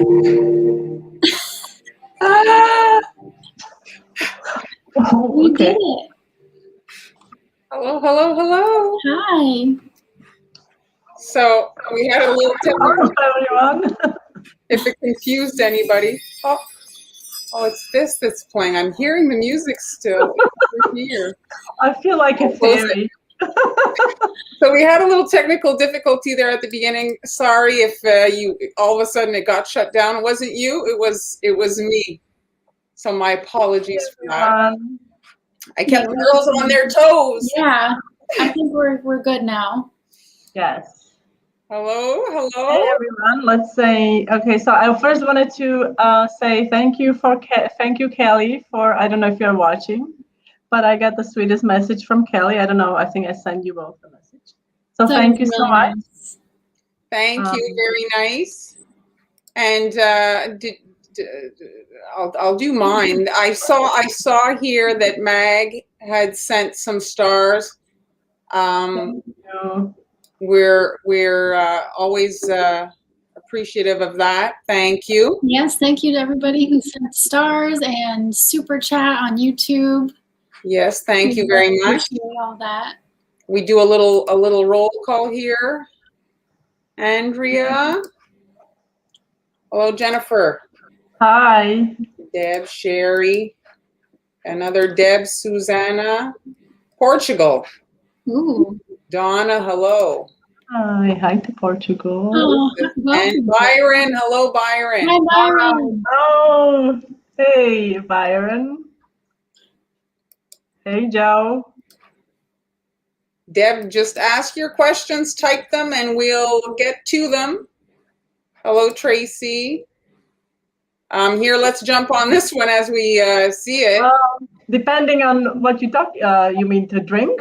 Ah! We did it. Hello, hello, hello. Hi. So we had a little technical. Everyone. If it confused anybody. Oh, it's this that's playing. I'm hearing the music still. It's here. I feel like a fairy. So we had a little technical difficulty there at the beginning. Sorry if you all of a sudden it got shut down. It wasn't you. It was me. So my apologies for that. I kept the girls on their toes. Yeah, I think we're good now. Yes. Hello, hello. Hey everyone. Let's say okay. So I first wanted to say thank you, Kelly, for I don't know if you're watching, but I got the sweetest message from Kelly. I don't know. I think I sent you both a message. So thank you so much. Thank you. Very nice. And I'll do mine. I saw here that Mag had sent some stars. We're always appreciative of that. Thank you. Yes, thank you to everybody who sent stars and super chat on YouTube. Yes, thank you very much. All that. We do a little roll call here. Andrea. Hello, Jennifer. Hi. Deb, Sherry. Another Deb, Susanna. Portugal. Ooh. Donna, hello. Hi to Portugal. Oh, and Byron, hello, Byron. Hi, Byron. Oh, hey, Byron. Hey, Joe. Deb, just ask your questions, type them, and we'll get to them. Hello, Tracy. Here, let's jump on this one as we see it. Depending on what you talk, you mean to drink?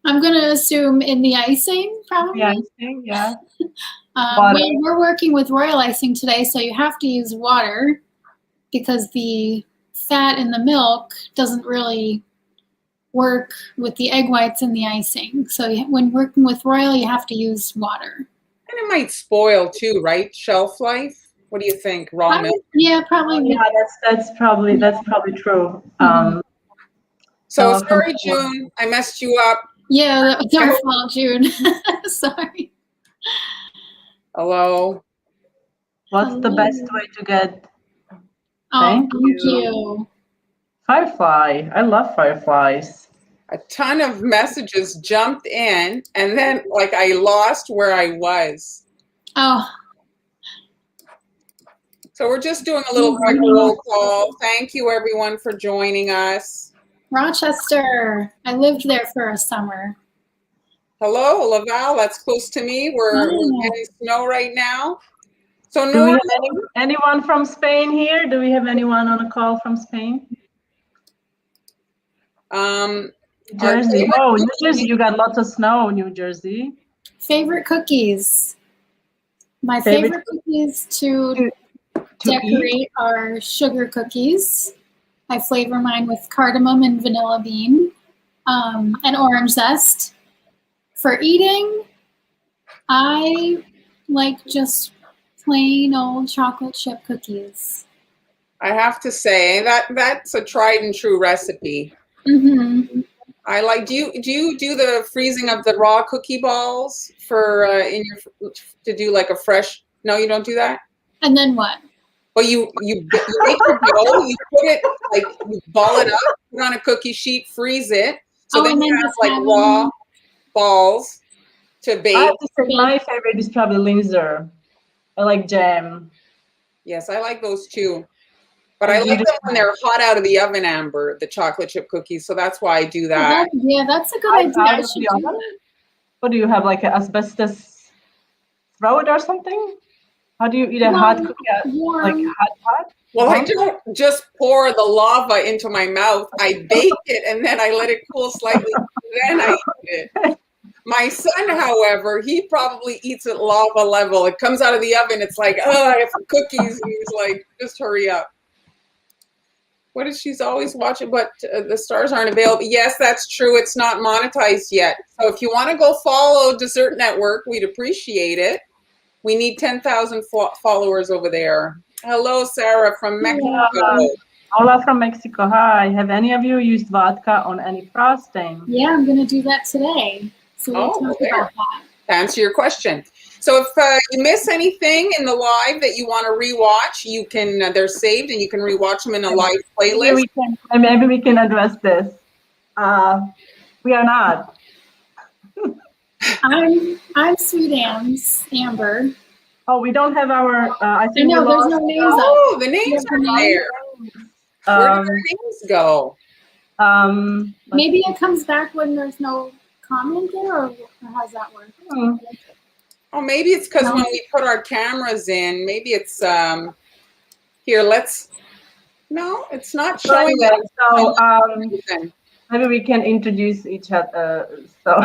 I'm going to assume in the icing, probably. The icing, yeah. We're working with royal icing today, so you have to use water because the fat in the milk doesn't really work with the egg whites and the icing. So when working with royal, you have to use water. And it might spoil too, right? Shelf life. What do you think? Raw milk? Yeah, probably. Yeah, that's probably true. Mm-hmm. So sorry, June, I messed you up. Yeah, that was our fault, June. Sorry. Hello. What's the best way to get? Thank you. Firefly. I love fireflies. A ton of messages jumped in, and then like I lost where I was. Oh. So we're just doing a little quick roll call. Thank you, everyone, for joining us. Rochester. I lived there for a summer. Hello, Laval. That's close to me. We're getting snow right now. So do we have anyone from Spain here? Do we have anyone on a call from Spain? Jersey. Oh, New Jersey. You got lots of snow, New Jersey. Favorite cookies. My favorite cookies to decorate are sugar cookies. I flavor mine with cardamom and vanilla bean and orange zest. For eating, I like just plain old chocolate chip cookies. I have to say that's a tried and true recipe. Mm-hmm. I like. Do you do the freezing of the raw cookie balls for to do like a fresh? No, you don't do that. And then what? Well, you make your dough, you put it like you ball it up, put on a cookie sheet, freeze it. So then you have like raw balls to bake. I have to say my favorite is probably Linzer. I like jam. Yes, I like those too. But I like them when they're hot out of the oven, Amber, the chocolate chip cookies. So that's why I do that. Yeah, that's a good idea. What do you have, like an asbestos throat or something? How do you eat a hot cookie? Like hot? Well, I don't just pour the lava into my mouth. I bake it and then I let it cool slightly. Then I eat it. My son, however, he probably eats at lava level. It comes out of the oven. It's like, oh, I have cookies. And he's like, just hurry up. What is she's always watching? But the stars aren't available. Yes, that's true. It's not monetized yet. So if you want to go follow Dessert Network, we'd appreciate it. We need 10,000 followers over there. Hello, Sarah from Mexico. Hola from Mexico. Hi. Have any of you used vodka on any frosting? Yeah, I'm going to do that today. So we'll talk about that. To answer your question. So if you miss anything in the live that you want to rewatch, you can. They're saved and you can rewatch them in a live playlist. Maybe we can address this. We are not. I'm SweetAmbs, Amber. Oh, we don't have our. I think know there's no names. Oh, the names are there. Where did our names go? Maybe it comes back when there's no comment there, or how does that work? Oh, maybe it's because when we put our cameras in, maybe it's here. Let's. No, it's not showing that. So maybe we can introduce each other. So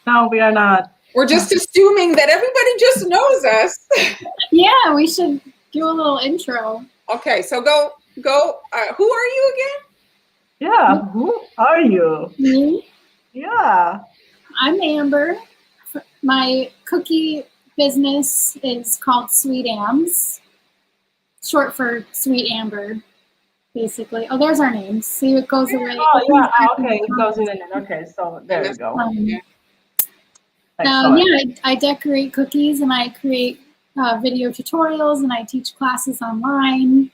no, we are not. We're just assuming that everybody just knows us. Yeah, we should do a little intro. Okay, so go. Who are you again? Yeah, who are you? Me? Yeah. I'm Amber. My cookie business is called SweetAmbs, short for Sweet Amber, basically. Oh, there's our names. See, it goes away. Oh, yeah. Okay, it goes in and in. Okay, so there you go. I decorate cookies and I create video tutorials and I teach classes online.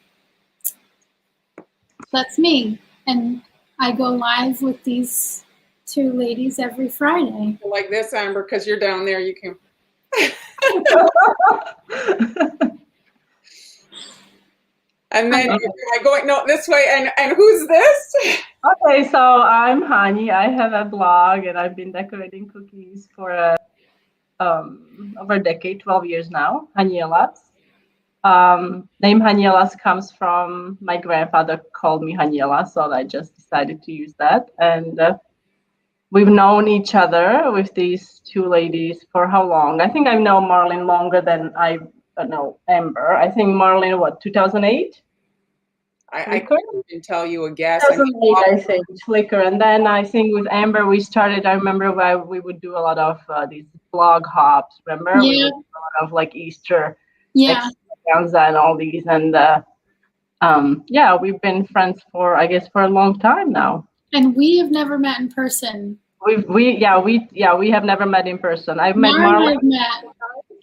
That's me. And I go live with these two ladies every Friday. Like this, Amber, because you're down there, you can. And then am I going this way? And who's this? Okay, so I'm Hani. I have a blog and I've been decorating cookies for over a decade, 12 years now. Haniela's. Name Haniela's comes from my grandfather called me Haniela, so I just decided to use that. And we've known each other with these two ladies for how long? I think I've known Marlene longer than I know Amber. I think Marlene, 2008? I couldn't even tell you a guess. 2008, I think, Flickr. And then I think with Amber, we started, I remember we would do a lot of these blog hops, remember? Yeah. We would do a lot of like Easter extravaganza and all these. And we've been friends for a long time now. And we have never met in person. We have never met in person. I've met Marlene. I've met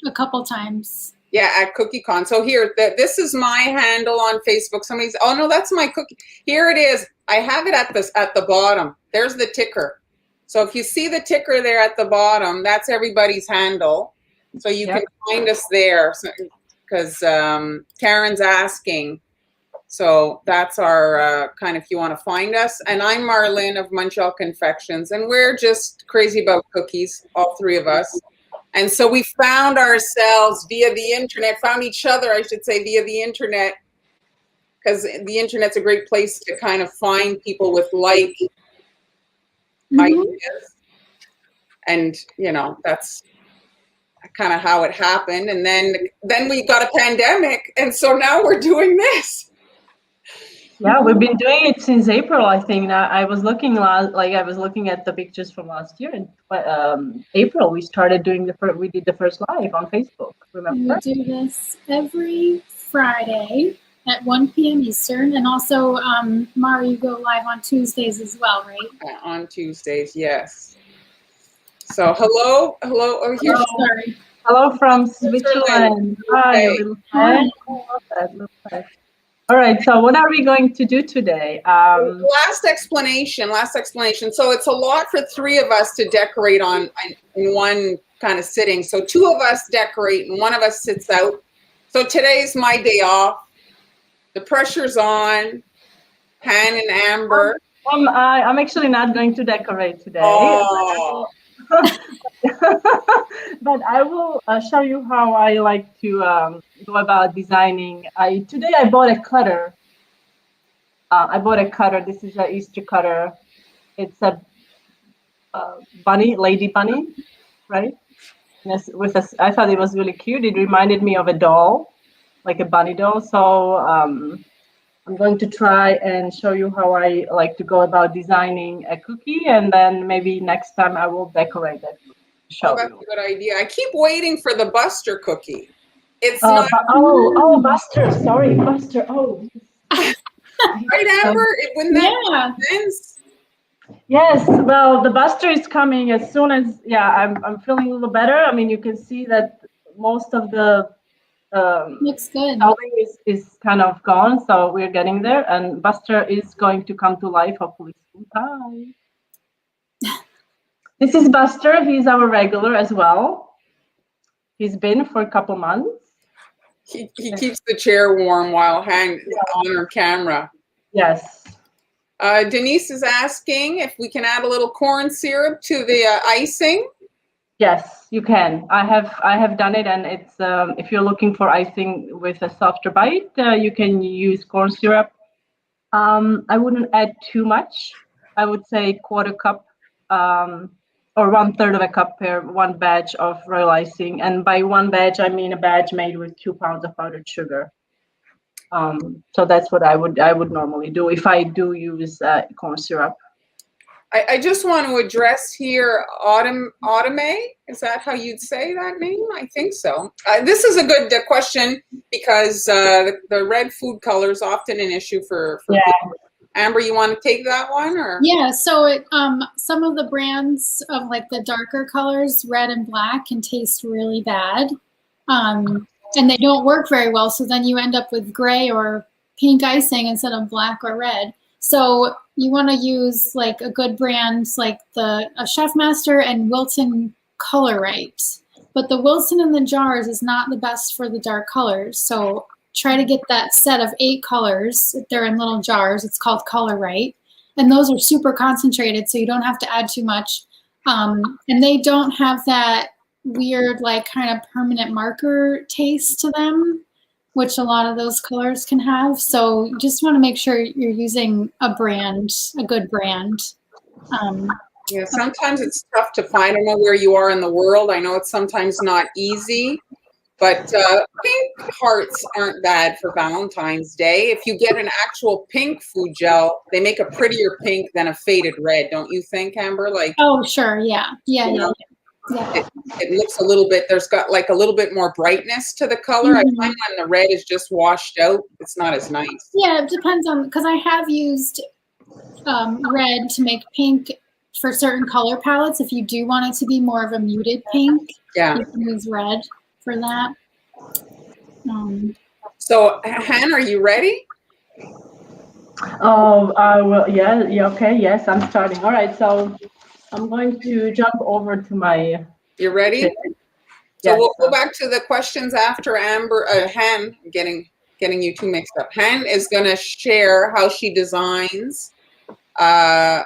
a couple times. Yeah, at CookieCon. So here, this is my handle on Facebook. Somebody's, oh no, that's my cookie. Here it is. I have it at the bottom. There's the ticker. So if you see the ticker there at the bottom, that's everybody's handle. So you can find us there. Because Karen's asking. So that's our kind of, if you want to find us. And I'm Marlene of Montreal Confections. And we're just crazy about cookies, all three of us. And so we found ourselves via the internet, found each other, I should say, via the internet, because the internet's a great place to kind of find people with like ideas. And, that's kind of how it happened. And then we got a pandemic. And so now we're doing this. Yeah, we've been doing it since April, I think. Now, I was looking at the pictures from last year. In April, we started doing we did the first live on Facebook. Remember? We do this every Friday at 1 p.m. Eastern, and also, Mara, you go live on Tuesdays as well, right? On Tuesdays, yes. So hello. Oh, here. Sorry. Hello from Switzerland. Hi, little friend. All right, so what are we going to do today? Last explanation. So it's a lot for three of us to decorate in one kind of sitting. So two of us decorate and one of us sits out. So today's my day off. The pressure's on. Han and Amber. I'm actually not going to decorate today. Oh. But I will show you how I like to go about designing. Today I bought a cutter. This is an Easter cutter. It's a lady bunny, right? I thought it was really cute. It reminded me of a doll, like a bunny doll. So I'm going to try and show you how I like to go about designing a cookie, and then maybe next time I will decorate it. show that's you. a good idea. I keep waiting for the Buster cookie. It's Uh, not oh, Buster. Sorry, Buster. Oh, right, Amber. Wouldn't that Yeah. make sense? yes. Well, the Buster is coming as soon as. Yeah, I'm feeling a little better. I mean, you can see that most of the Looks good. swelling is kind of gone, so we're getting there. And Buster is going to come to life hopefully soon. Hi. This is Buster. He's our regular as well. He's been for a couple months. He keeps the chair warm while hanging on her camera. Yes. Denise is asking if we can add a little corn syrup to the icing. Yes, you can. I have done it, and it's if you're looking for icing with a softer bite, you can use corn syrup. I wouldn't add too much. I would say quarter cup, or 1/3 of a cup per one batch of royal icing. And by one batch, I mean a batch made with 2 pounds of powdered sugar. So that's what I would normally do if I do use corn syrup. I just want to address here Autumn. Is that how you'd say that name? I think so. This is a good question because the red food color is often an issue for Yeah. people. Amber, you want to take that one or? Yeah, so it some of the brands of like the darker colors, red and black, can taste really bad. And they don't work very well, so then you end up with gray or pink icing instead of black or red. So you want to use like a good brand like a Chef Master and Wilton Color Right. But the Wilton in the jars is not the best for the dark colors. So try to get that set of 8 colors. They're in little jars. It's called Color Right. And those are super concentrated, so you don't have to add too much. And they don't have that weird, like, kind of permanent marker taste to them, which a lot of those colors can have. So you just want to make sure you're using a good brand. Yeah, sometimes it's tough to find. I don't know where you are in the world. I know it's sometimes not easy. But pink hearts aren't bad for Valentine's Day. If you get an actual pink food gel, they make a prettier pink than a faded red, don't you think, Amber? Like, oh, sure, yeah. It looks a little bit. There's got like a little bit more brightness to the color. I find when the red is just washed out, it's not as nice. Yeah, it depends on, because I have used red to make pink for certain color palettes. If you do want it to be more of a muted pink, Yeah, you can use red for that. So, Han, are you ready? Oh, well, yeah, okay, yes, I'm starting. All right, so I'm going to jump over to my. You ready? Yes. So we'll go back to the questions after Amber. Han, I'm getting you two mixed up. Han is going to share how she designs a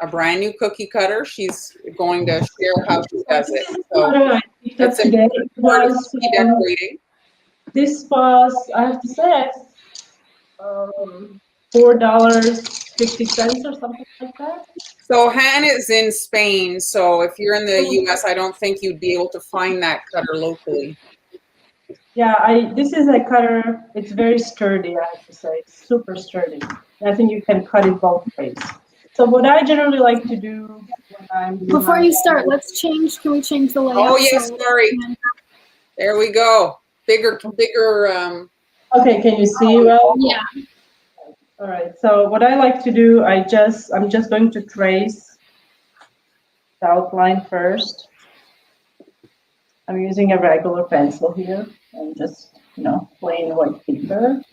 brand new cookie cutter. She's going to share how she does it. So that's important part of cookie decorating. This was, I have to say, $4.50 or something like that. So Han is in Spain. So if you're in the U.S., I don't think you'd be able to find that cutter locally. Yeah, this is a cutter. It's very sturdy, I have to say. It's super sturdy. I think you can cut it both ways. So what I generally like to do when I'm before you start, can we change the layout? Oh yes, sorry. There we go. Bigger. Okay, can you see well? Yeah. All right. So what I like to do, I'm just going to trace the outline first. I'm using a regular pencil here and just, plain white paper.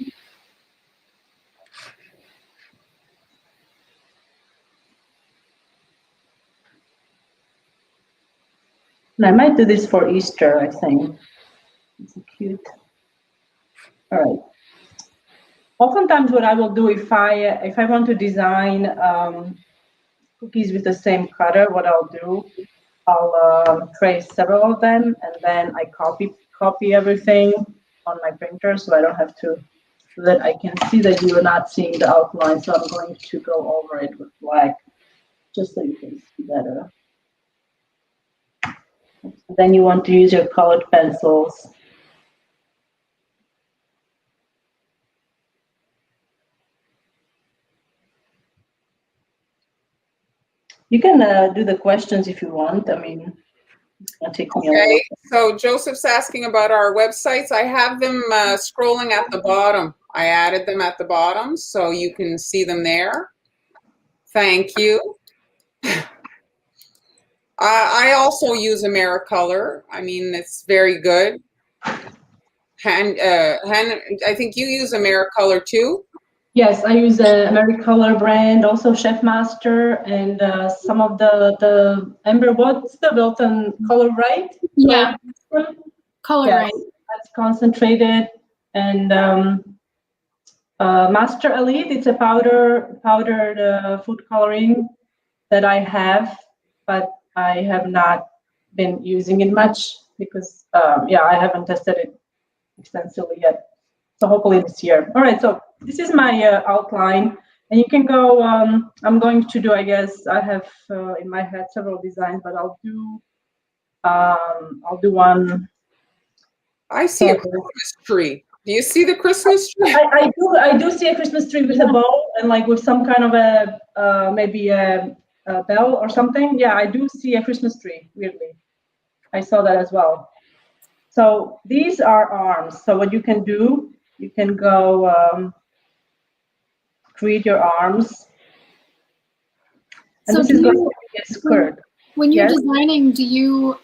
And I might do this for Easter, I think. It's cute. All right. Oftentimes what I will do if I want to design cookies with the same cutter, what I'll trace several of them, and then I copy everything on my printer, so I don't have to, so that I can see that you are not seeing the outline. So I'm going to go over it with black, just so you can see better. Then you want to use your colored pencils. You can do the questions if you want. I mean, It'll take me a little. Okay, so Joseph's asking about our websites. I have them scrolling at the bottom. I added them at the bottom, so you can see them there. Thank you. I also use AmeriColor. I mean, it's very good. I think you use AmeriColor too. Yes, I use a AmeriColor brand, also Chef Master, and some of the Amber. What's the Wilton Color Right? Yeah. Color Yes, Right. that's concentrated, and Master Elite. It's a powdered food coloring that I have, but I have not been using it much because yeah, I haven't tested it extensively yet. So hopefully this year. All right, so this is my outline, and you can go. I'm going to do. I guess I have in my head several designs, but I'll do one. I see a Christmas tree. Do you see the Christmas tree? I do see a Christmas tree with a bow and like with some kind of a maybe a bell or something. Yeah, I do see a Christmas tree. Weirdly, I saw that as well. So these are arms. So what you can do, you can go create your arms. And So this is going to be a skirt. When you're designing, do you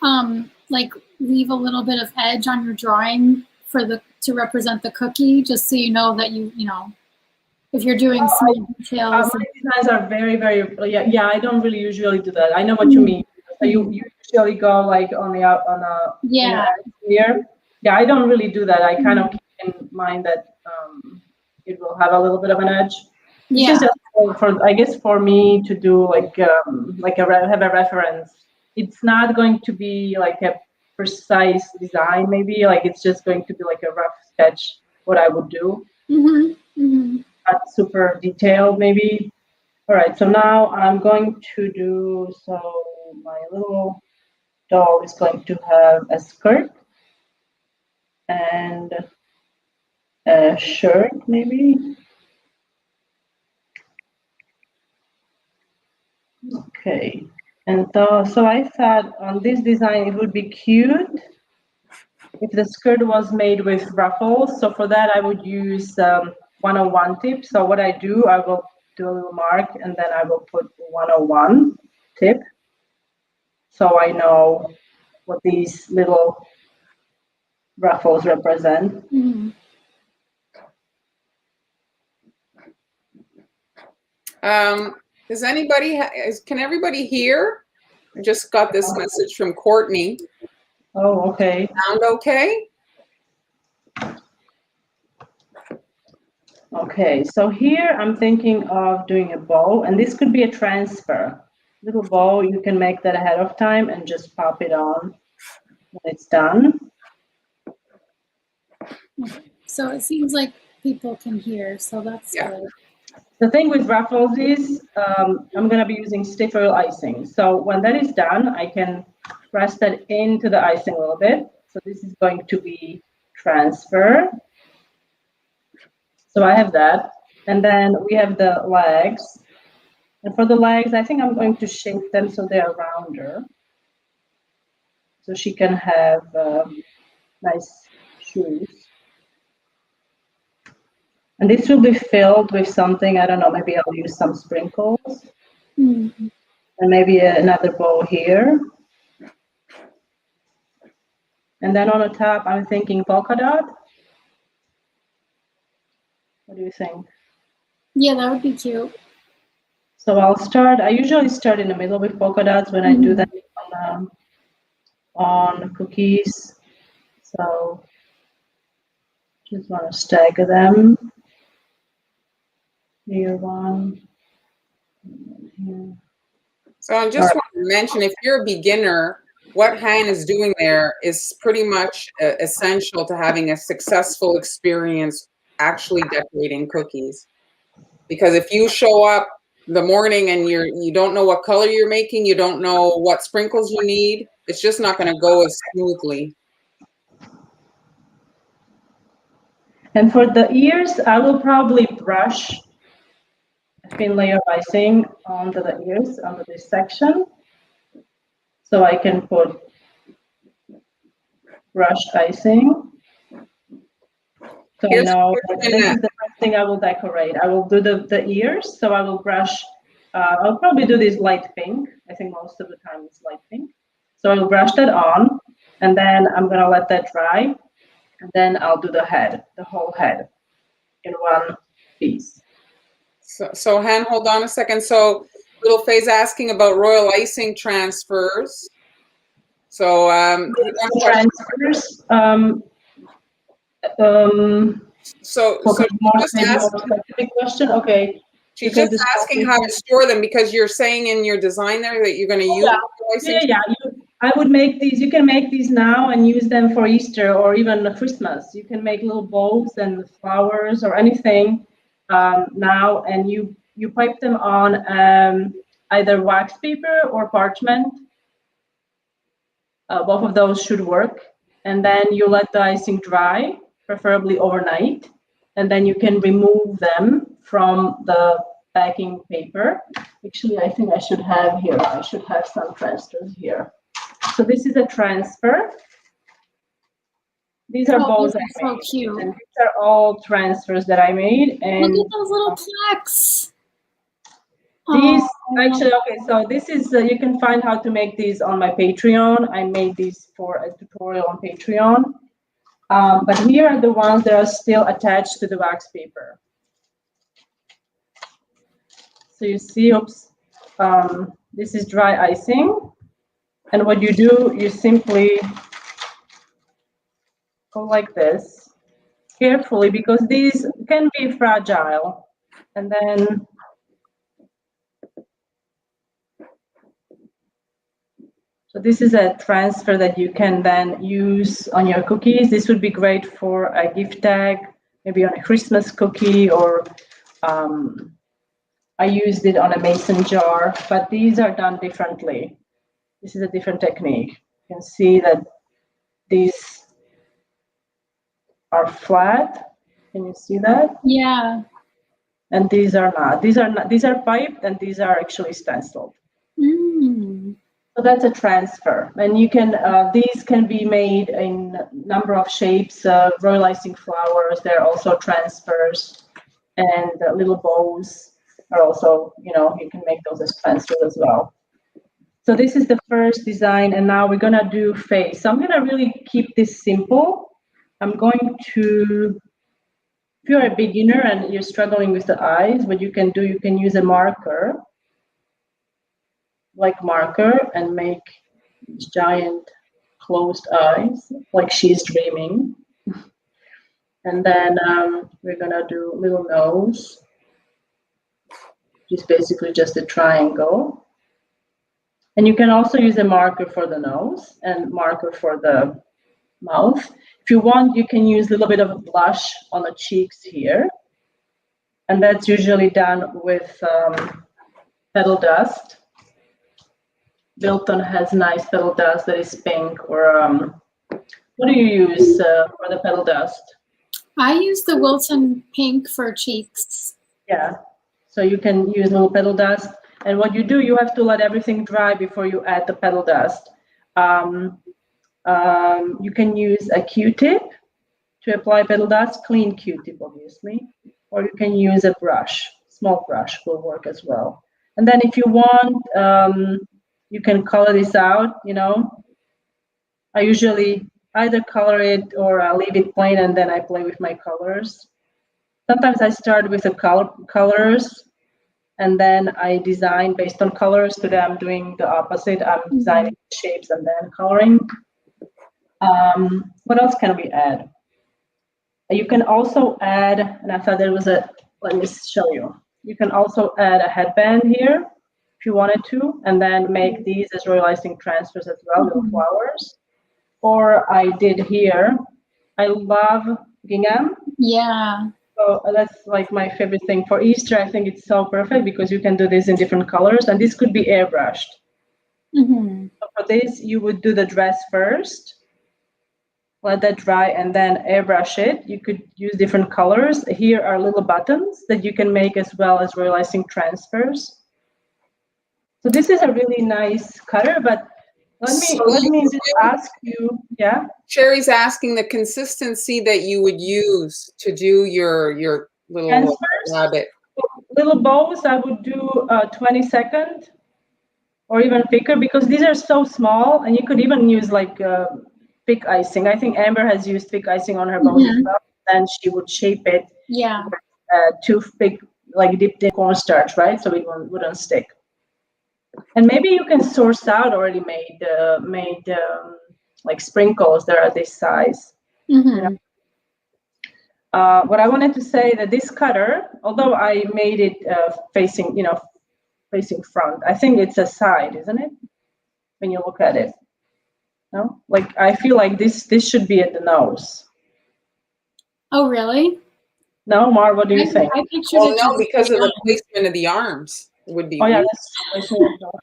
like leave a little bit of edge on your drawing for to represent the cookie, just so you know that you know if you're doing small details? My designs are very yeah. I don't really usually do that. I know what you mean. So you usually go like on yeah here. Yeah, I don't really do that. I kind of keep in mind that it will have a little bit of an edge. Yeah. This is just for I guess for me to do like have a reference. It's not going to be like a precise design. Maybe like it's just going to be like a rough sketch what I would do. Not super detailed, maybe. All right, so now I'm going to do, so my little doll is going to have a skirt and a shirt, maybe. Okay, and so I thought on this design it would be cute if the skirt was made with ruffles. So for that I would use 101 tip. So what I do, I will do a little mark and then I will put 101 tip. So I know what these little ruffles represent. Does anybody, can everybody hear? I just got this message from Courtney. Oh, okay. Sound okay? Okay, so here I'm thinking of doing a bow, and this could be a transfer. Little bow, you can make that ahead of time and just pop it on when it's done. So it seems like people can hear, so that's good. The thing with ruffles is I'm going to be using stiff oil icing. So when that is done, I can press that into the icing a little bit. So this is going to be transfer. So I have that. And then we have the legs. And for the legs, I think I'm going to shape them so they are rounder. So she can have nice shoes. And this will be filled with something, I don't know, maybe I'll use some sprinkles. And maybe another bow here. And then on the top, I'm thinking polka dot. What do you think? Yeah, that would be cute. So I usually start in the middle with polka dots when I do that on cookies. So just want to stagger them. Here one. Here. So I just want to mention, if you're a beginner, what Han is doing there is pretty much essential to having a successful experience actually decorating cookies. Because if you show up the morning and you don't know what color you're making, you don't know what sprinkles you need, it's just not going to go as smoothly. And for the ears, I will probably brush a thin layer of icing onto the ears, onto this section. So I can put brushed icing. So Here's a now question. this is the first thing I will decorate. I will do the ears. So I will brush. I'll probably do this light pink. I think most of the time it's light pink. So I will brush that on, and then I'm gonna let that dry, and then I'll do the head, the whole head, in one piece. So Han, hold on a second. So Little Faye's asking about royal icing transfers. So Transfers. so Okay, maybe just more specific question. Okay. she's just asking how to store them because you're saying in your design there that you're going to use royal icing. Yeah. I would make these. You can make these now and use them for Easter or even Christmas. You can make little bows and flowers or anything now, and you pipe them on either wax paper or parchment. Both of those should work, and then you let the icing dry, preferably overnight, and then you can remove them from the packing paper. Actually, I think I should have here. I should have some transfers here. So this is a transfer. These are both so cute. and these are all transfers that I made. And look at those little plaques. These actually, okay, so this is, you can find how to make these on my Patreon. I made these for a tutorial on Patreon. But here are the ones that are still attached to the wax paper. So you see, oops, this is dry icing. And what you do, you simply go like this, carefully, because these can be fragile. And then so this is a transfer that you can then use on your cookies. This would be great for a gift tag, maybe on a Christmas cookie, or I used it on a mason jar, but these are done differently. This is a different technique. You can see that these are flat. Can you see that? Yeah. And these are not. These are not. These are piped, and these are actually stenciled. So that's a transfer, and you can. These can be made in a number of shapes. Royal icing flowers. There are also transfers, and little bows are also. You can make those as transfers as well. So this is the first design, and now we're gonna do face. So I'm gonna really keep this simple. I'm going to. If you're a beginner and you're struggling with the eyes, what you can do, you can use a marker. Like marker, and make giant closed eyes, like she's dreaming. And then we're gonna do little nose, which is basically just a triangle. And you can also use a marker for the nose and marker for the mouth. If you want, you can use a little bit of blush on the cheeks here. And that's usually done with petal dust. Bilton has nice petal dust that is pink, or what do you use for the petal dust? I use the Wilton pink for cheeks. Yeah, so you can use little petal dust, and what you do, you have to let everything dry before you add the petal dust. You can use a Q-tip to apply petal dust, clean Q-tip obviously, or you can use a brush, small brush will work as well. And then if you want, you can color this out, I usually either color it or I leave it plain and then I play with my colors. Sometimes I start with the colors and then I design based on colors. Today I'm doing the opposite. I'm designing shapes and then coloring. What else can we add? You can also add, and I thought there was let me show you. You can also add a headband here if you wanted to, and then make these as royal icing transfers as well, little flowers. Or I did here, I love gingham. Yeah. So that's like my favorite thing for Easter. I think it's so perfect because you can do this in different colors, and this could be airbrushed. So for this, you would do the dress first, let that dry, and then airbrush it. You could use different colors. Here are little buttons that you can make as well as royal icing transfers. So this is a really nice cutter, but Let me just ask you. Yeah. Sherry's asking the consistency that you would use to do your little rabbit. Little bows, I would do 22nd or even thicker because these are so small, and you could even use like thick icing. I think Amber has used thick icing on her bows as well, and she would shape it. Yeah. Toothpick, like dipped in cornstarch, right? So it wouldn't stick. And maybe you can source out already made like sprinkles that are this size. You know? What I wanted to say that this cutter, although I made it facing front, I think it's a side, isn't it? When you look at it, no? Like I feel like this should be at the nose. Oh, really? No, Mar, what do you think? I pictured Well, it no, because of the placement of the arms. It would be. Oh yeah, that's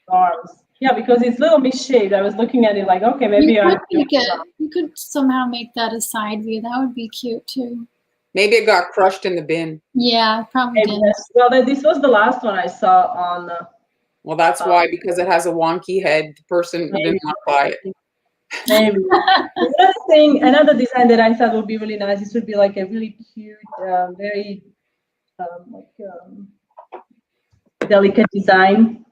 arms. Yeah, because it's a little misshaped. I was looking at it like, okay, maybe you could somehow make that a side view. That would be cute too. Maybe it got crushed in the bin. Yeah, probably did. Well, this was the last one I saw on. Well, that's why, because it has a wonky head. The person didn't want to buy it. Maybe. Another design that I thought would be really nice. This would be like a really cute, very delicate design.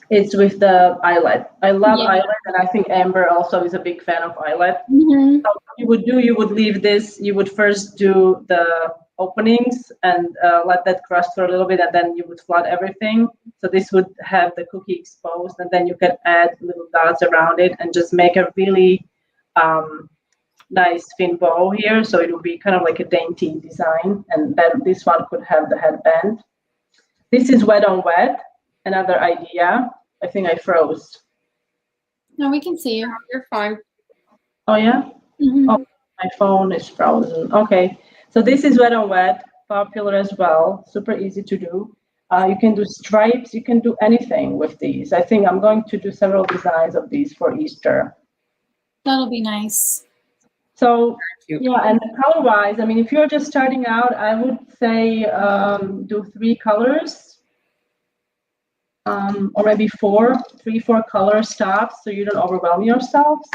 It's with the eyelet. I love eyelet, and I think Amber also is a big fan of eyelet. So what you would leave this. You would first do the openings and let that crust for a little bit, and then you would flood everything. So this would have the cookie exposed, and then you can add little dots around it and just make a really nice thin bow here. So it would be kind of like a dainty design, and then this one could have the headband. This is wet on wet. Another idea. I think I froze. No, we can see you. You're fine. Oh yeah. Oh, my phone is frozen. Okay. So this is wet on wet, popular as well, super easy to do. You can do stripes, you can do anything with these. I think I'm going to do several designs of these for Easter. That'll be nice. So yeah, and color-wise, I mean, if you're just starting out, I would say do 3 colors, or maybe 4 color stops, so you don't overwhelm yourselves.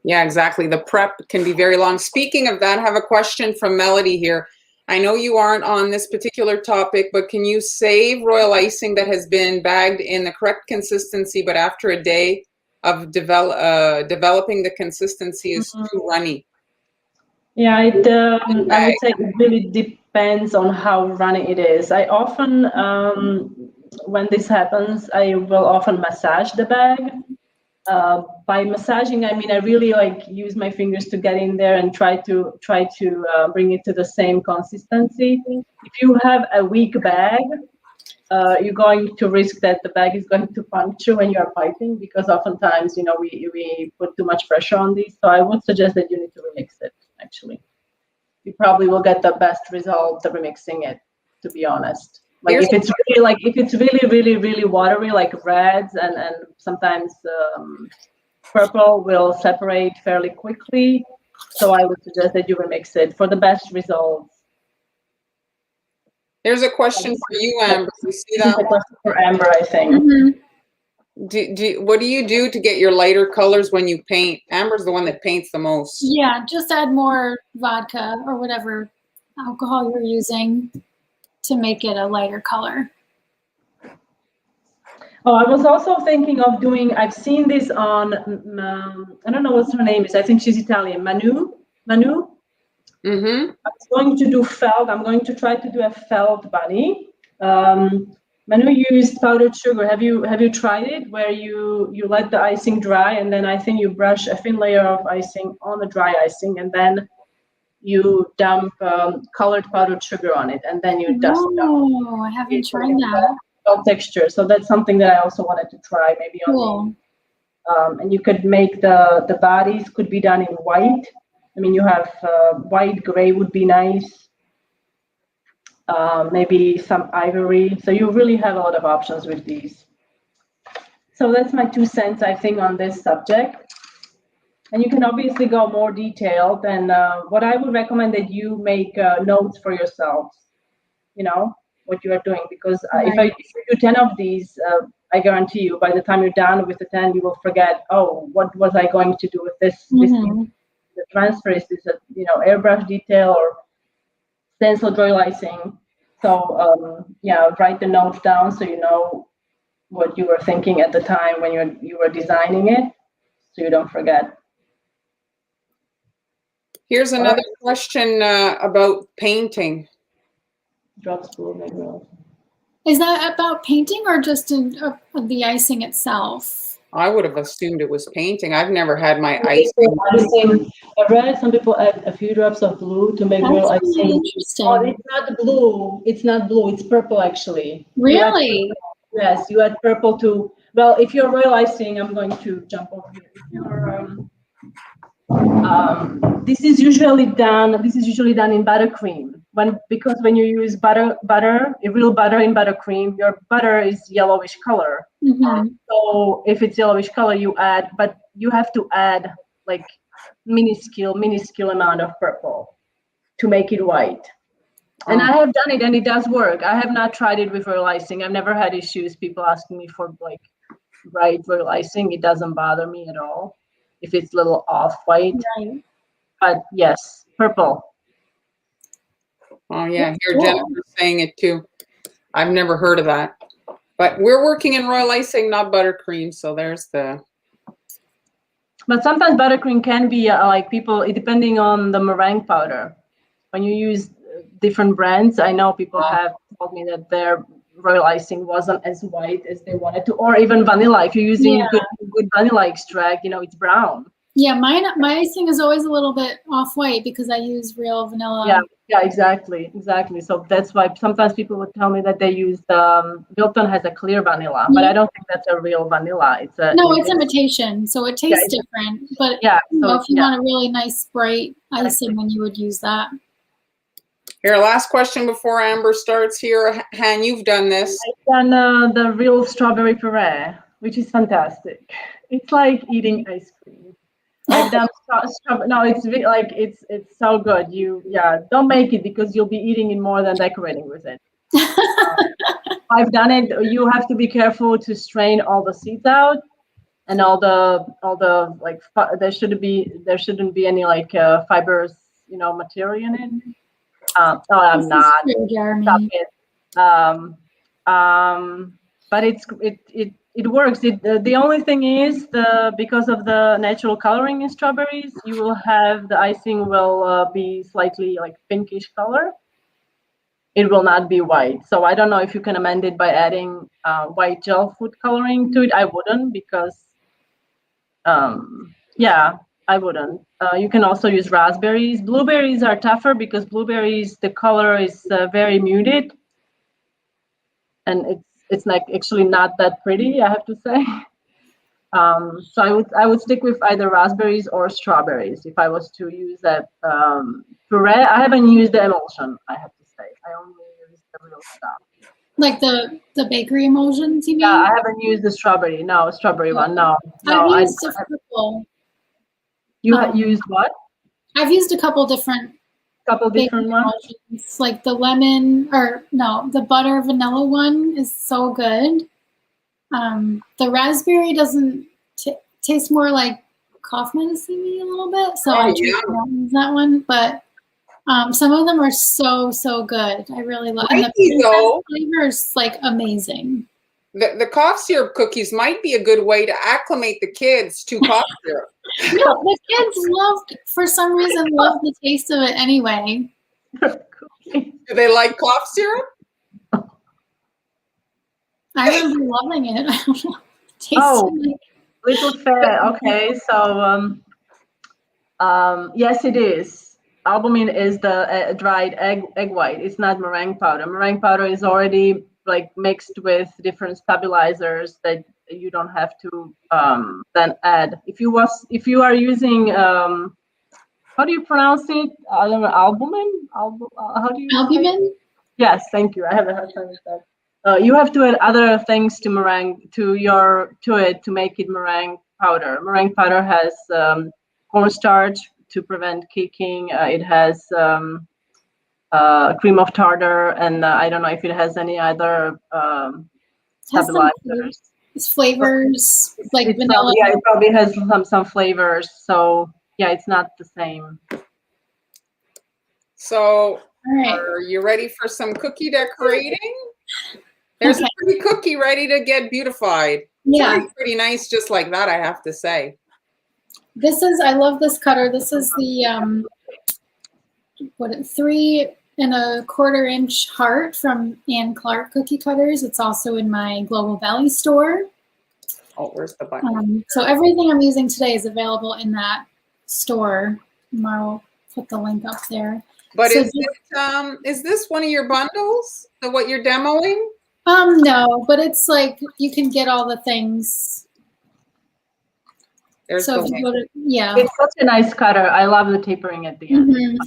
Yeah, exactly. The prep can be very long. Speaking of that, I have a question from Melody here. I know you aren't on this particular topic, but can you save royal icing that has been bagged in the correct consistency, but after a day of developing the consistency is too runny? Yeah, I would say it really depends on how runny it is. I often, when this happens, I will often massage the bag. By massaging, I mean I really like use my fingers to get in there and try to bring it to the same consistency. If you have a weak bag, you're going to risk that the bag is going to puncture when you are piping, because oftentimes we put too much pressure on these. So I would suggest that you need to remix it. Actually, you probably will get the best result remixing it, to be honest. Like if it's really watery, like reds and sometimes purple will separate fairly quickly. So I would suggest that you remix it for the best results. There's a question for you, Amber. You see that? A question for Amber, I think. What do you do to get your lighter colors when you paint? Amber's the one that paints the most. Yeah, just add more vodka or whatever alcohol you're using to make it a lighter color. Oh, I was also thinking of doing, I've seen this on, I don't know what her name is. I think she's Italian. Manu? I'm going to do felt. I'm going to try to do a felt bunny. Manu used powdered sugar. Have you tried it? Where you let the icing dry, and then I think you brush a thin layer of icing on the dry icing, and then you dump colored powdered sugar on it, and then you dust it up. Oh, I haven't tried that. Texture. So that's something that I also wanted to try, maybe on and you could make the bodies could be done in white. I mean, you have white, gray would be nice. Maybe some ivory. So you really have a lot of options with these. So that's my 2 cents, I think, on this subject. And you can obviously go more detailed. And what I would recommend that you make notes for yourselves. what you are doing, because Right. if you do 10 of these, I guarantee you, by the time you're done with the 10, you will forget, oh, what was I going to do with this? Mm-hmm. The transfer is this, airbrush detail or stencil joy icing. So yeah, write the notes down so you know what you were thinking at the time when you were designing it, so you don't forget. Here's another question about painting. Drop spool, maybe. Is that about painting or just the icing itself? I would have assumed it was painting. I've never had my Icing. icing. I read some people add a few drops of blue to make real That's really icing. interesting. Oh, it's not blue. It's not blue. It's purple, actually. Really? Yes, you add purple to. Well, if you're royal icing, I'm going to jump over here. If you're this is usually done in buttercream, because when you use butter, real butter in buttercream, your butter is yellowish color. Mm-hmm. So if it's yellowish color, but you have to add like minuscule amount of purple to make it white. And I have done it, and it does work. I have not tried it with royal icing. I've never had issues, people asking me for like bright royal icing. It doesn't bother me at all if it's a little off white. Right. But yes, purple. Oh yeah, That's here cool. Jennifer's saying it too. I've never heard of that. But we're working in royal icing, not buttercream, so there's the. But sometimes buttercream can be like people, depending on the meringue powder. When you use different brands, I know people have told me that their royal icing wasn't as white as they wanted to, or even vanilla. If you're using good vanilla extract, it's brown. Yeah, my icing is always a little bit off-white because I use real vanilla. Yeah, exactly. So that's why sometimes people would tell me that they use Wilton has a clear vanilla, but I don't think that's a real vanilla. It's imitation, so it tastes different. But if you want a really nice bright icing, then you would use that. Here, last question before Amber starts here. Han, you've done this. I've done the real strawberry puree, which is fantastic. It's like eating ice cream. I've done no, it's so good. Don't make it because you'll be eating it more than decorating with it. I've done it. You have to be careful to strain all the seeds out, and all the like. There shouldn't be any like fibrous, material in it. No, I'm not. Stop it. But it works. The only thing is because of the natural coloring in strawberries, you will have the icing will be slightly like pinkish color. It will not be white. So I don't know if you can amend it by adding white gel food coloring to it. I wouldn't, because I wouldn't. You can also use raspberries. Blueberries are tougher because blueberries, the color is very muted, and it's like actually not that pretty, I have to say. So I would stick with either raspberries or strawberries if I was to use that puree. I haven't used the emulsion, I have to say. I only use the real stuff. Like the bakery emulsions, you mean? Yeah, I haven't used the strawberry. No, strawberry one. No. I've used a couple. You have used what? I've used a couple different ones. Like the lemon, the butter vanilla one is so good. The raspberry doesn't taste more like cough medicine a little bit, so I use that one. But some of them are so good. I really love. And the flavor is like amazing. The cough syrup cookies might be a good way to acclimate the kids to cough syrup. No, the kids for some reason, love the taste of it anyway. Do they like cough syrup? I remember loving it. I don't know. Little fair. Okay, so yes, it is. Albumin is the dried egg white. It's not meringue powder. Meringue powder is already like mixed with different stabilizers that you don't have to then add. If you are using how do you pronounce it? I don't know, albumin. How do you? Albumin. Yes, thank you. I have a hard time with that. You have to add other things to meringue to it to make it meringue powder. Meringue powder has cornstarch to prevent kicking. It has cream of tartar, and I don't know if it has any other Has some stabilizers. flavors like It's vanilla. yeah, it probably has some flavors. So yeah, it's not the same. So, All right. are you ready for some cookie decorating? There's a pretty cookie ready to get beautified. Yeah. It's pretty nice just like that, I have to say. This is, I love this cutter. This is the 3 1/4 inch heart from Ann Clark Cookie Cutters. It's also in my Global Valley store. Oh, where's the button? So everything I'm using today is available in that store. Mara will put the link up there. But So is this one of your bundles? What you're demoing? No, but it's like you can get all the things. There's So the if you link. go to, yeah. It's such a nice cutter. I love the tapering at the end.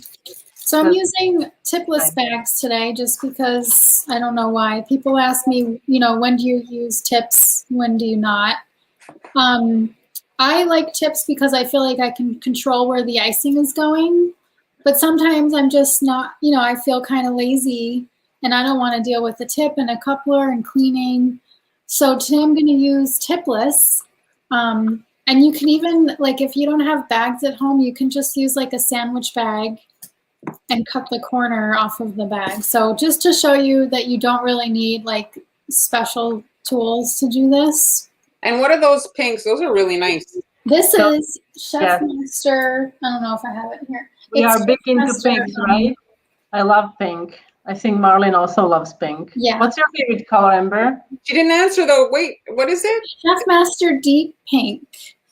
So I'm using tipless bags today just because I don't know why. People ask me, you know, when do you use tips? When do you not? I like tips because I feel like I can control where the icing is going. But sometimes I'm just not, you know, I feel kind of lazy and I don't want to deal with the tip and a coupler and cleaning. So today I'm going to use tipless. And you can even, like, if you don't have bags at home, you can just use like a sandwich bag and cut the corner off of the bag. So just to show you that you don't really need like special tools to do this. And what are those pinks? Those are really nice. This is Chef Master. I don't know if I have it here. We are big into pinks, right? I love pink. I think Marlene also loves pink. Yeah. What's your favorite color, Amber? She didn't answer though. Wait, what is it? Chef Master Deep Pink.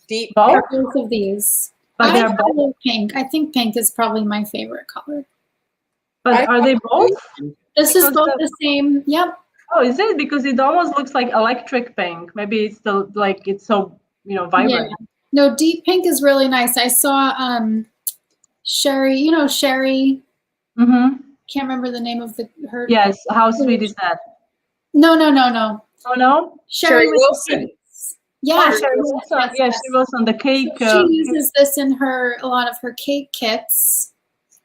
Deep Both of these. But I they're both love pink. I think pink is probably my favorite color. But are they both? This is both the same. Yep. Oh, is it? Because it almost looks like electric pink. Maybe it's the like it's so, you know, vibrant. Yeah. No, deep pink is really nice. I saw Sherry, you know Sherry. Mm-hmm. Can't remember the name of her. Yes. How sweet is that? No. Oh no? Sherry Wilson. Yeah, oh, Sherry Wilson. Yes, Yeah, she was on the cake. So she uses this in a lot of her cake kits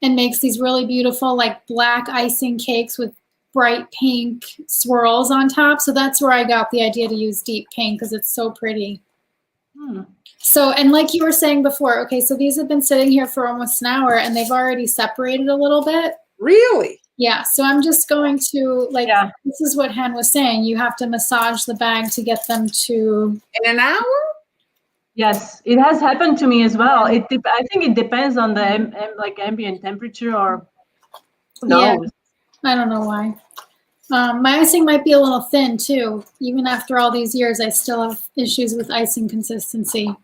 and makes these really beautiful like black icing cakes with bright pink swirls on top. So that's where I got the idea to use deep pink because it's so pretty. So, and like you were saying before, okay, so these have been sitting here for almost an hour and they've already separated a little bit. Really? Yeah, so I'm just going to, like, this is what Han was saying. You have to massage the bag to get them to... In an hour? Yes, it has happened to me as well. I think it depends on the ambient temperature or who knows. Yeah, I don't know why. My icing might be a little thin too. Even after all these years, I still have issues with icing consistency.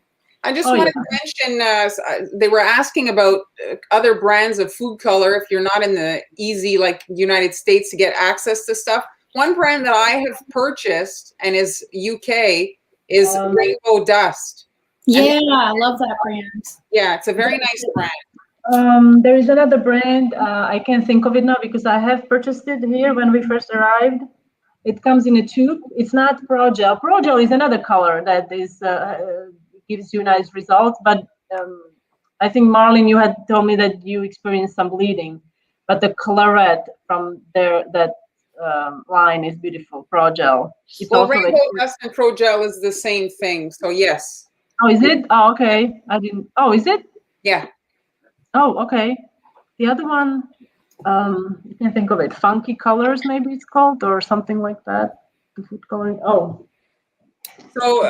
I just wanted to mention, they were asking about other brands of food color if you're not in the easy, like United States, to get access to stuff. One brand that I have purchased and is UK is Rainbow Dust. Yeah, I love that brand. Yeah, it's a very nice brand. There is another brand, I can't think of it now because I have purchased it here when we first arrived. It comes in a tube. It's not Pro-Gel. Pro-Gel is another color that is gives you nice results, but I think Marlene, you had told me that you experienced some bleeding, but the colorette from that line is beautiful. Pro-Gel. Well, Rainbow Dust and Pro-Gel is the same thing, so yes. Oh, is it? Oh, okay. I didn't. Oh, is it? Yeah. Oh, okay. The other one, you can think of it. Funky Colors, maybe it's called, or something like that. The food coloring. Oh. So,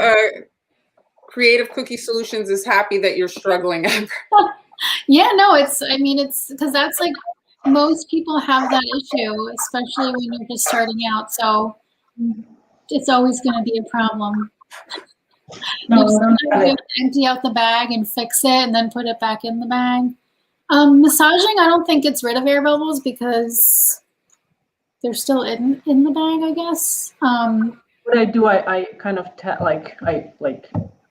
Creative Cookie Solutions is happy that you're struggling. Yeah, no, I mean, it's because that's like most people have that issue, especially when you're just starting out. So it's always going to be a problem. You just have to empty out the bag and fix it and then put it back in the bag. Massaging, I don't think it's rid of air bubbles because they're still in the bag, I guess. What I do, I kind of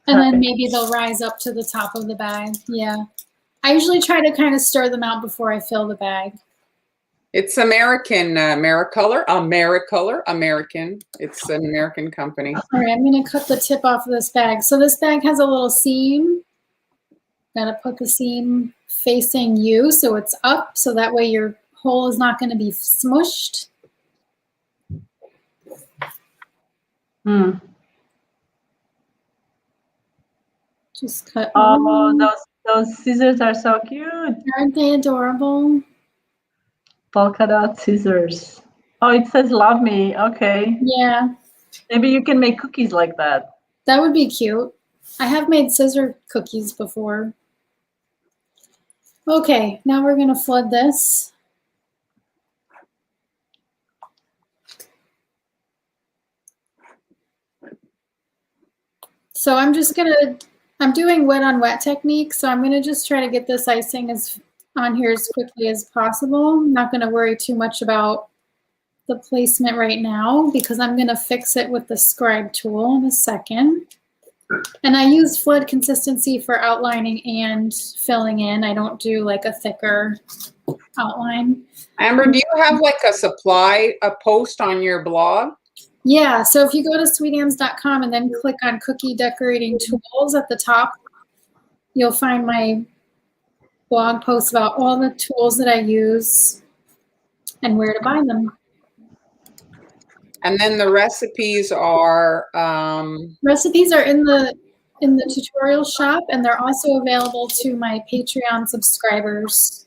and then maybe they'll rise up to the top of the bag. Yeah. I usually try to kind of stir them out before I fill the bag. It's American, American. It's an American company. All right, I'm going to cut the tip off of this bag. So this bag has a little seam. Got to put the seam facing you so it's up, so that way you're hole is not going to be smushed. Just cut. Oh, those scissors are so cute. Aren't they adorable? Polka dot scissors. Oh, it says love me. Okay. Yeah. Maybe you can make cookies like that. That would be cute. I have made scissor cookies before. Okay, now we're going to flood this. So I'm doing wet on wet technique, so I'm going to just try to get this icing on here as quickly as possible. I'm not going to worry too much about the placement right now because I'm going to fix it with the scribe tool in a second. And I use flood consistency for outlining and filling in. I don't do like a thicker outline. Amber, do you have like a post on your blog? Yeah, so if you go to SweetAmbs.com and then click on Cookie Decorating Tools at the top, you'll find my blog post about all the tools that I use and where to buy them. And then the recipes are Recipes are in the tutorial shop, and they're also available to my Patreon subscribers.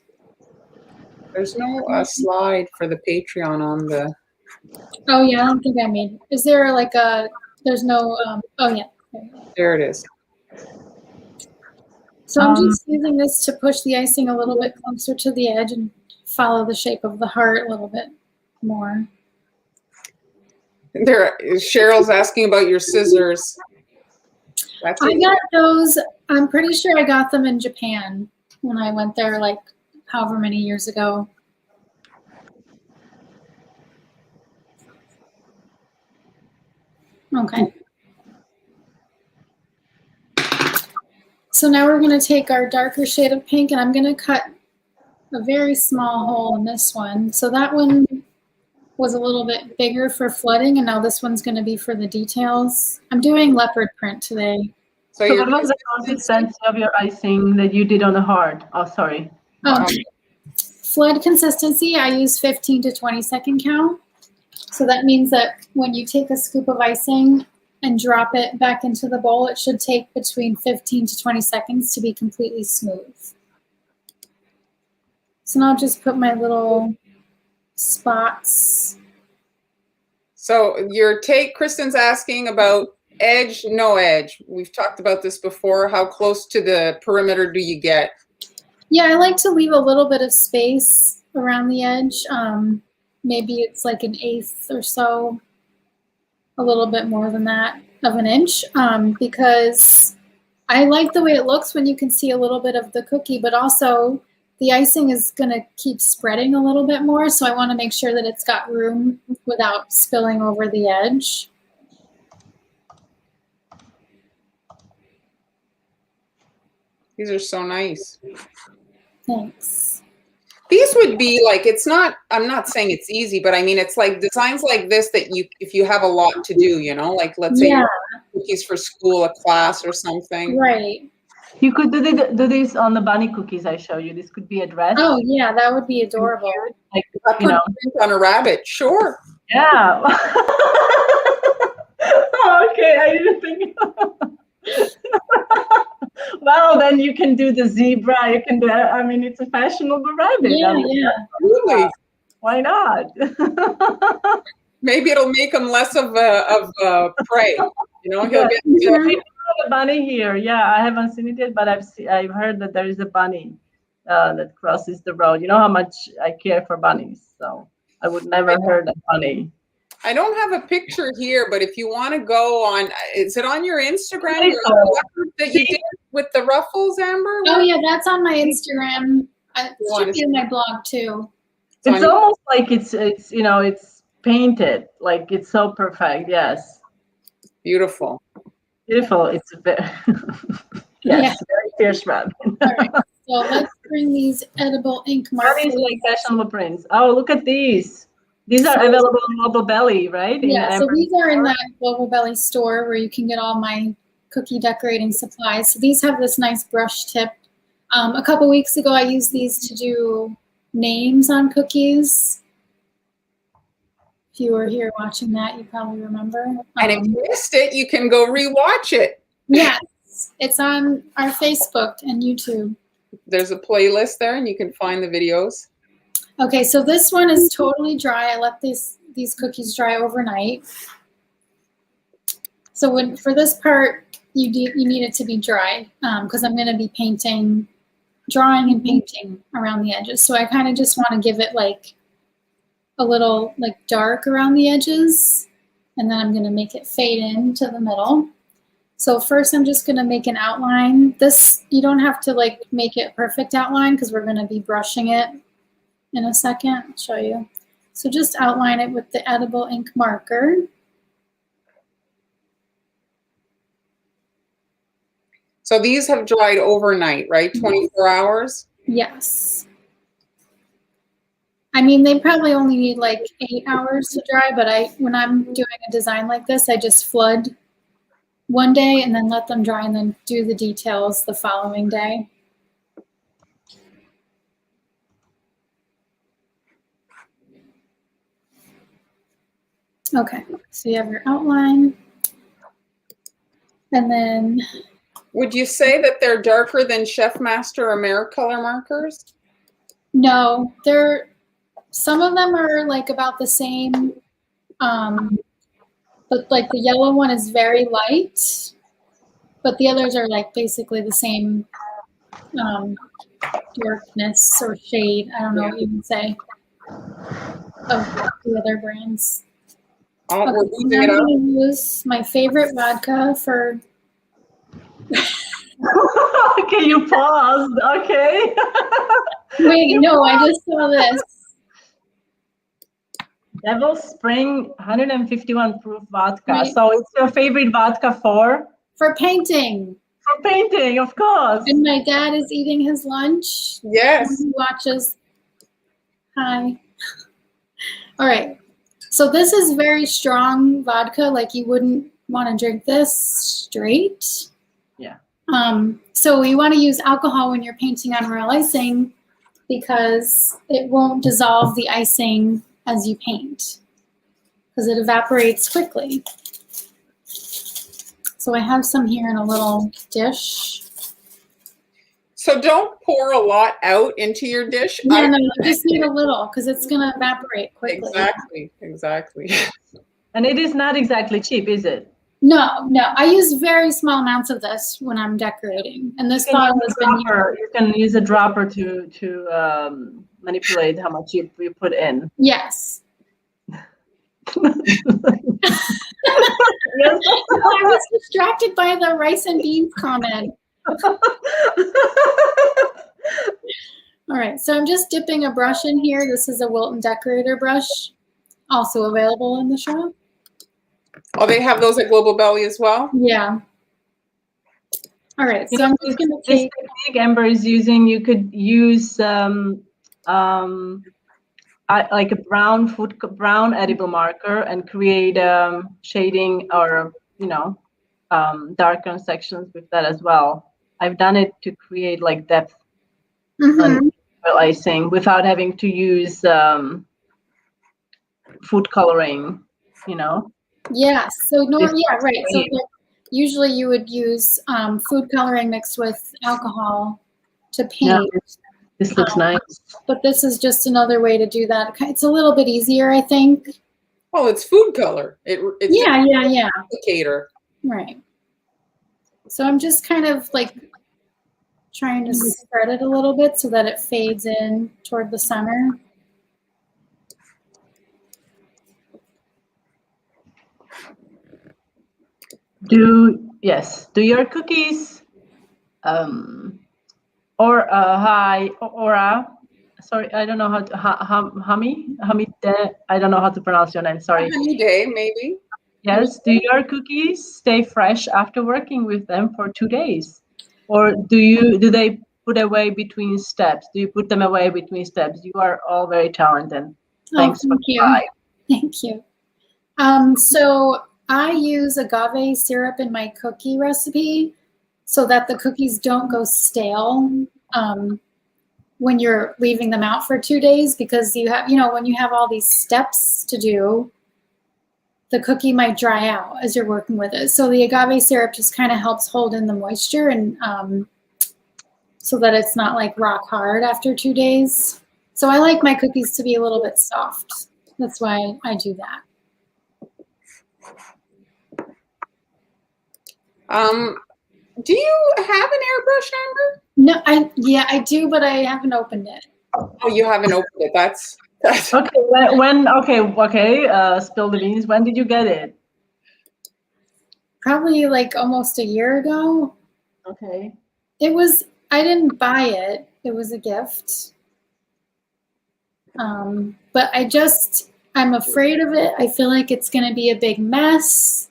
there's no slide for the Patreon on the. Oh yeah, I don't think I made it. Is there like there's no, oh yeah. There it is. So I'm just using this to push the icing a little bit closer to the edge and follow the shape of the heart a little bit more. Cheryl's asking about your scissors. I got those, I'm pretty sure I got them in Japan when I went there like however many years ago. Okay. So now we're going to take our darker shade of pink and I'm going to cut a very small hole in this one. So that one was a little bit bigger for flooding and now this one's going to be for the details. I'm doing leopard print today. So what was the consistency of your icing that you did on the heart? Oh, sorry. Flood consistency, I use 15 to 20 second count. So that means that when you take a scoop of icing and drop it back into the bowl, it should take between 15 to 20 seconds to be completely smooth. So now I'll just put my little spots. So Kristen's asking about edge, no edge. We've talked about this before. How close to the perimeter do you get? Yeah, I like to leave a little bit of space around the edge. Maybe it's like 1/8 or so, a little bit more than that of an inch, because I like the way it looks when you can see a little bit of the cookie, but also the icing is going to keep spreading a little bit more, so I want to make sure that it's got room without spilling over the edge. These are so nice. Thanks. These would be like, I'm not saying it's easy, but I mean, it's like designs like this that if you have a lot to do, you know, like let's say cookies for school, a class or something. Right. You could do this on the bunny cookies I show you. This could be a dress. Oh yeah, that would be adorable. Like, you know, on a rabbit, sure. Yeah. Okay, I didn't think. Well, then you can do the zebra. You can do. I mean, it's a fashionable rabbit. Yeah, I mean, yeah. Really? Why not? Maybe it'll make him less of a prey. You know, he'll get. A bunny here. Yeah, I haven't seen it yet, but I've heard that there is a bunny that crosses the road. You know how much I care for bunnies, so I would never hurt a bunny. I don't have a picture here, but if you want to go on, is it on your Instagram that you did with the ruffles, Amber? Oh yeah, that's on my Instagram. It should be in my blog too. It's almost like it's you know, it's painted, like it's so perfect. Yes. Beautiful. Beautiful. It's a very very fierce rabbit. All right, so let's bring these edible ink markers. These like fashionable prints. Oh, look at these. These are available on Global Belly, right? Yeah, so these are in that Global Belly store where you can get all my cookie decorating supplies. So these have this nice brush tip. A couple weeks ago, I used these to do names on cookies. If you were here watching that, you probably remember. And if you missed it, you can go rewatch it. Yes, it's on our Facebook and YouTube. There's a playlist there, and you can find the videos. Okay, so this one is totally dry. I let these cookies dry overnight. So for this part, you need it to be dry because I'm going to be drawing and painting around the edges. So I kind of just want to give it like a little like dark around the edges, and then I'm going to make it fade into the middle. So first I'm just going to make an outline. This, you don't have to like make it perfect outline because we're going to be brushing it in a second. I'll show you. So just outline it with the edible ink marker. So these have dried overnight, right? 24 hours? Yes. I mean, they probably only need like 8 hours to dry, but when I'm doing a design like this, I just flood one day and then let them dry and then do the details the following day. Okay, so you have your outline. And then... Would you say that they're darker than Chef Master or Americolor markers? No, some of them are like about the same, but like the yellow one is very light, but the others are like basically the same darkness or shade. I don't know what you would say of the other brands. Oh, Okay, we're so losing now it I'm up. going to use my favorite vodka for... Okay, you paused. Okay. Wait, no, I just saw this. Devil Spring 151 proof vodka. Right. So it's your favorite vodka for? For painting. For painting, of course. And my dad is eating his lunch. Yes. He watches. Hi. All right. So this is very strong vodka. Like you wouldn't want to drink this straight. Yeah. So you want to use alcohol when you're painting on royal icing because it won't dissolve the icing as you paint because it evaporates quickly. So I have some here in a little dish. So don't pour a lot out into your dish. No, you just need a little because it's going to evaporate quickly. Exactly. And it is not exactly cheap, is it? No. I use very small amounts of this when I'm decorating. And this bottle has been used. You can use a dropper to manipulate how much you put in. Yes. Yes. I was distracted by the rice and beans comment. All right, so I'm just dipping a brush in here. This is a Wilton Decorator brush, also available in the shop. Oh, they have those at Global Belly as well? Yeah. All right, so I'm just going to take... This technique Amber is using, you could use like a brown edible marker and create shading or, darker sections with that as well. I've done it to create like depth on icing without having to use food coloring, Yes. So right. So usually you would use food coloring mixed with alcohol to paint. Yeah, this looks nice. But this is just another way to do that. It's a little bit easier, I think. Oh, it's food color. It's yeah. applicator. Right. So I'm just kind of like trying to spread it a little bit so that it fades in toward the center. Do your cookies hi Aura, sorry, I don't know how to Hamide, I don't know how to pronounce your name, sorry. Hamide, maybe. Yes, do your cookies stay fresh after working with them for 2 days? Or do they put away between steps? Do you put them away between steps? You are all very talented. Thanks thank you. Thank you. So I use agave syrup in my cookie recipe so that the cookies don't go stale. when you're leaving them out for 2 days, because you have, when you have all these steps to do, the cookie might dry out as you're working with it. So the agave syrup just kind of helps hold in the moisture, and so that it's not like rock hard after 2 days. So I like my cookies to be a little bit soft. That's why I do that. Do you have an airbrush, Amber? No, I do, but I haven't opened it. Oh, you haven't opened it. That's Okay. Spill the beans. When did you get it? Probably like almost a year ago. Okay. I didn't buy it. It was a gift. But I'm afraid of it. I feel like it's going to be a big mess.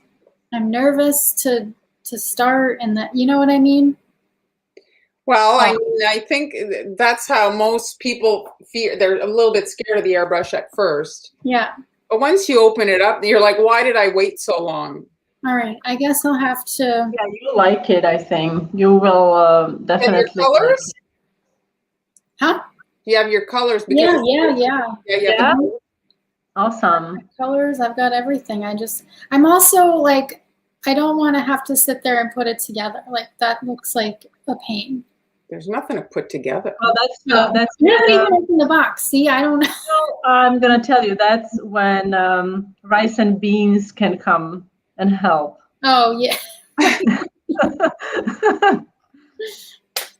I'm nervous to start, and that, you know what I mean? Well, I think that's how most people feel. They're a little bit scared of the airbrush at first. Yeah. But once you open it up, you're like, why did I wait so long? All right. I guess I'll have to. Yeah, you like it, I think. You will definitely. And your colors? Huh? You have your colors. Yeah. Yeah. Awesome. Colors. I've got everything. I'm also like, I don't want to have to sit there and put it together. Like, that looks like a pain. There's nothing to put together. Well, that's you haven't even opened the box. See, I don't know. I'm gonna tell you, that's when rice and beans can come and help. Oh yeah.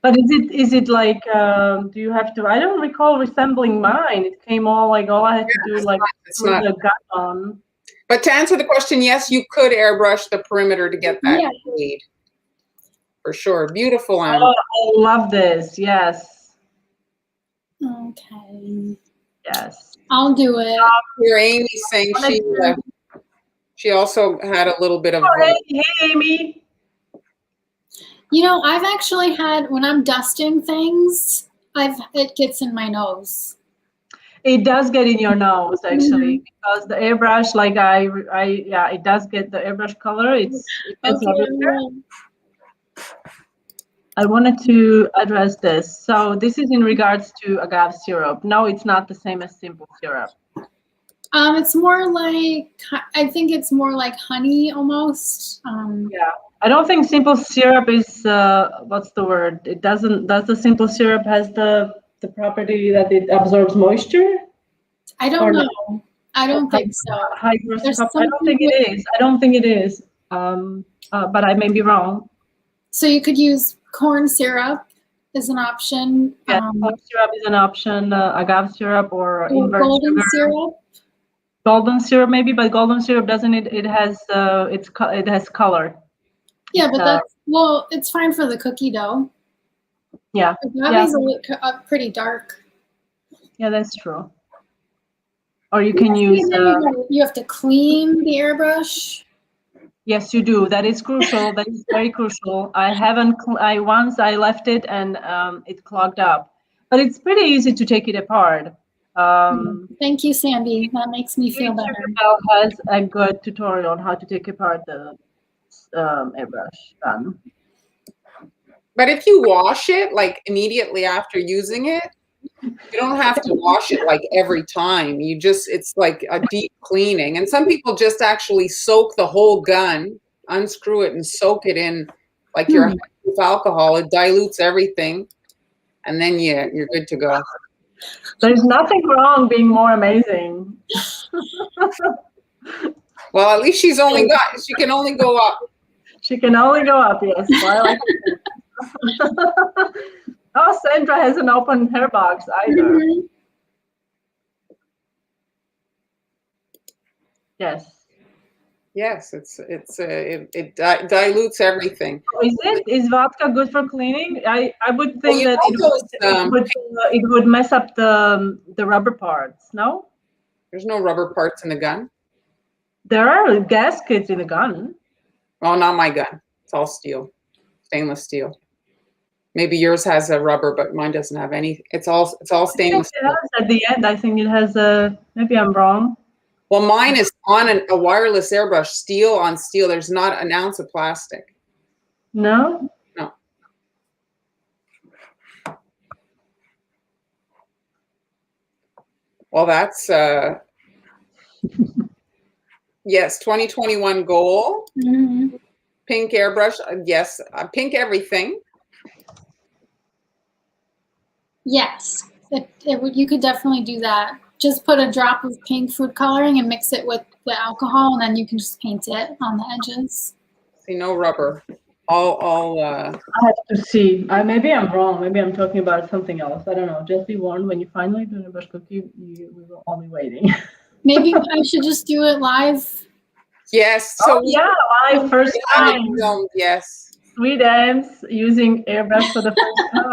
But is it like do you have to? I don't recall resembling mine. It came all I had to do like put the gut on. But to answer the question, yes, you could airbrush the perimeter to get that made. For sure. Beautiful, Anne. Oh, I love this. Yes. Okay. Yes. I'll do it. Here, Amy's saying she also had a little bit of. Oh, hey, Amy. I've actually had, when I'm dusting things, it gets in my nose. It does get in your nose, actually, because the airbrush, like it does get the airbrush color. It gets everywhere. I wanted to address this. So this is in regards to agave syrup. No, it's not the same as simple syrup. It's more like, I think it's more like honey almost. Yeah, I don't think simple syrup is what's the word? It doesn't. Does the simple syrup has the property that it absorbs moisture? I don't know. I don't think so. I don't think it is. I don't think it is. But I may be wrong. So you could use corn syrup as an option. Yeah, corn syrup is an option. Agave syrup or invert golden syrup. Golden syrup maybe, but golden syrup doesn't. It has it has color. Yeah, but it's fine for the cookie dough. Yeah. Agave's pretty dark. Yeah, that's true. Or you can use. You have to clean the airbrush. Yes, you do. That is crucial. That is very crucial. Once I left it and it clogged up, but it's pretty easy to take it apart. Thank you, Sandy. That makes me feel better. Bell has a good tutorial on how to take apart the airbrush. But if you wash it like immediately after using it, you don't have to wash it like every time. It's like a deep cleaning. And some people just actually soak the whole gun, unscrew it and soak it in like your alcohol. It dilutes everything. And then you're good to go. There's nothing wrong being more amazing. Well, at least she can only go up. She can only go up, yes. Well, I like it. Oh, Sandra hasn't opened her box either. Yes. Yes, it dilutes everything. Is vodka good for cleaning? I would think that it would mess up the rubber parts. No. There's no rubber parts in the gun. There are gaskets in the gun. Oh, not my gun. It's all steel, stainless steel. Maybe yours has a rubber, but mine doesn't have any. It's all stainless steel. At the end, I think it has a. Maybe I'm wrong. Well, mine is on a wireless airbrush, steel on steel. There's not an ounce of plastic. No. No. Well, that's yes, 2021 goal. Mhm. Pink airbrush. Yes, pink everything. Yes, you could definitely do that. Just put a drop of pink food coloring and mix it with the alcohol, and then you can just paint it on the edges. See, no rubber. All I have to see. Maybe I'm wrong. Maybe I'm talking about something else. I don't know. Just be warned, when you finally do the brush cookie, we will all be waiting. Maybe I should just do it live. yes. So yeah, my first we have it time. filmed, yes. SweetAmbs using airbrush for the first time.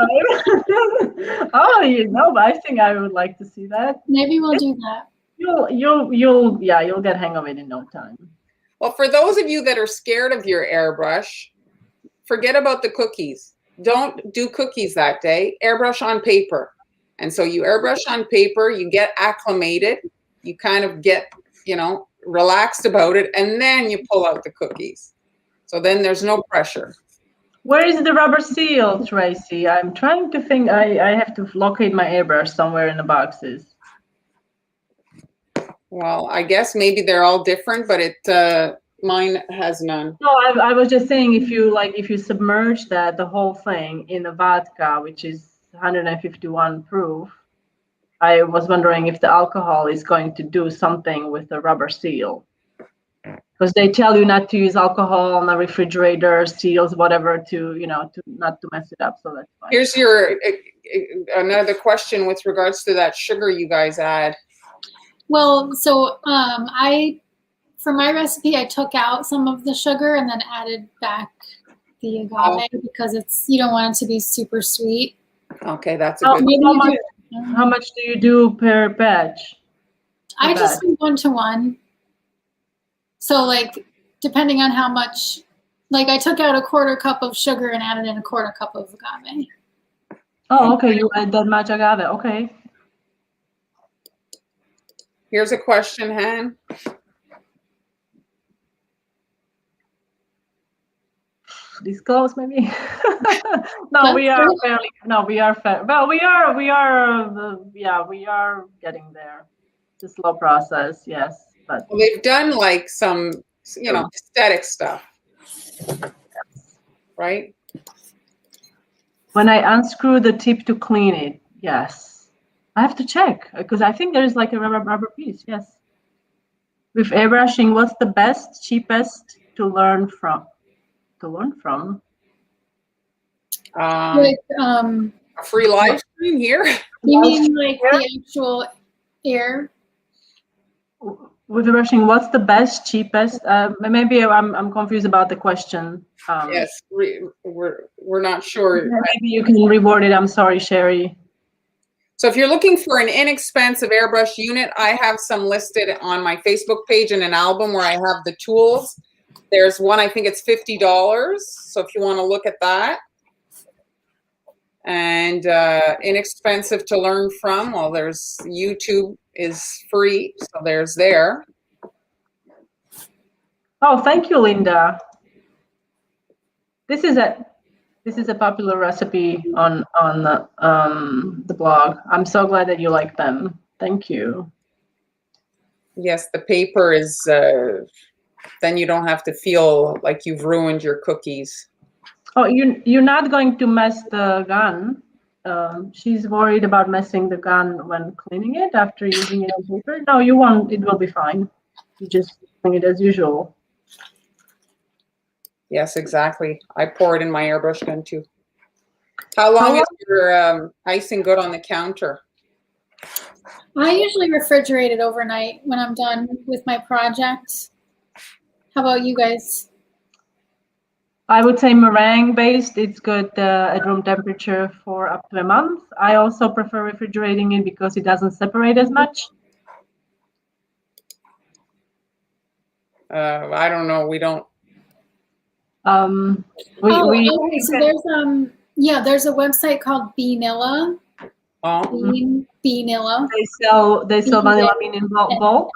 Oh, but I think I would like to see that. Maybe we'll do that. You'll get hang of it in no time. Well, for those of you that are scared of your airbrush, forget about the cookies. Don't do cookies that day. Airbrush on paper. And so you airbrush on paper, you get acclimated, you kind of get, relaxed about it, and then you pull out the cookies. So then there's no pressure. Where is the rubber seal, Tracy? I'm trying to think. I have to locate my airbrush somewhere in the boxes. Well, I guess maybe they're all different, but mine has none. No, I was just saying, if you submerge the whole thing in a vodka, which is 151 proof, I was wondering if the alcohol is going to do something with the rubber seal. Because they tell you not to use alcohol on the refrigerator, seals, whatever, to not to mess it up. So that's fine. Here's another question with regards to that sugar you guys add. Well, so for my recipe, I took out some of the sugar and then added back the agave because you don't want it to be super sweet. Okay, that's a good. How much do you do per batch? I just do 1-to-1. So depending on how much, I took out a 1/4 cup of sugar and added in a 1/4 cup of agave. Oh, okay, you add that much agave, okay. Here's a question, Han. Disclose maybe. No, we are fairly. No, we are fair. Well, we are. We are getting there. It's a slow process, yes, but well, they've done some, aesthetic stuff, right? When I unscrew the tip to clean it, yes, I have to check because I think there is a rubber piece. Yes. With airbrushing, what's the best, cheapest to learn from? A free live stream here. You mean the actual air? With airbrushing, what's the best, cheapest? Maybe I'm confused about the question. Yes, we're not sure. Maybe you can reword it. I'm sorry, Sherry. So if you're looking for an inexpensive airbrush unit, I have some listed on my Facebook page in an album where I have the tools. There's one, I think it's $50. So if you want to look at that. And inexpensive to learn from, well, there's YouTube is free. So there's there. Oh, thank you, Linda. This is a popular recipe on the blog. I'm so glad that you like them. Thank you. Yes, the paper is, then you don't have to feel like you've ruined your cookies. Oh, you're not going to mess the gun. She's worried about messing the gun when cleaning it after using it on paper. No, you won't. It will be fine. You just clean it as usual. Yes, exactly. I pour it in my airbrush gun too. How long is your icing good on the counter? I usually refrigerate it overnight when I'm done with my project. How about you guys? I would say meringue based, it's good at room temperature for up to a month. I also prefer refrigerating it because it doesn't separate as much. I don't know. We don't. Okay. So there's a website called Beanilla. Beanilla. They sell vanilla bean in bulk.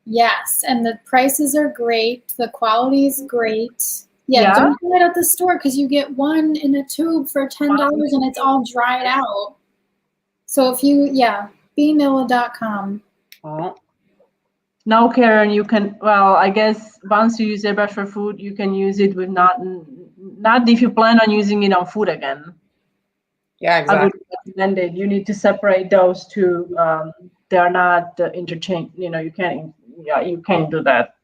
Yes, and the prices are great. The quality is great. Yeah, don't buy it at the store because you get one in a tube for $10 and it's all dried out. So if you, Bnilla.com. Oh, Now, Karen, you can, well, I guess once you use airbrush for food, you can use it with not if you plan on using it on food again. yeah, I exactly. would recommend it. You need to separate those two. They are not interchange. You can't do that.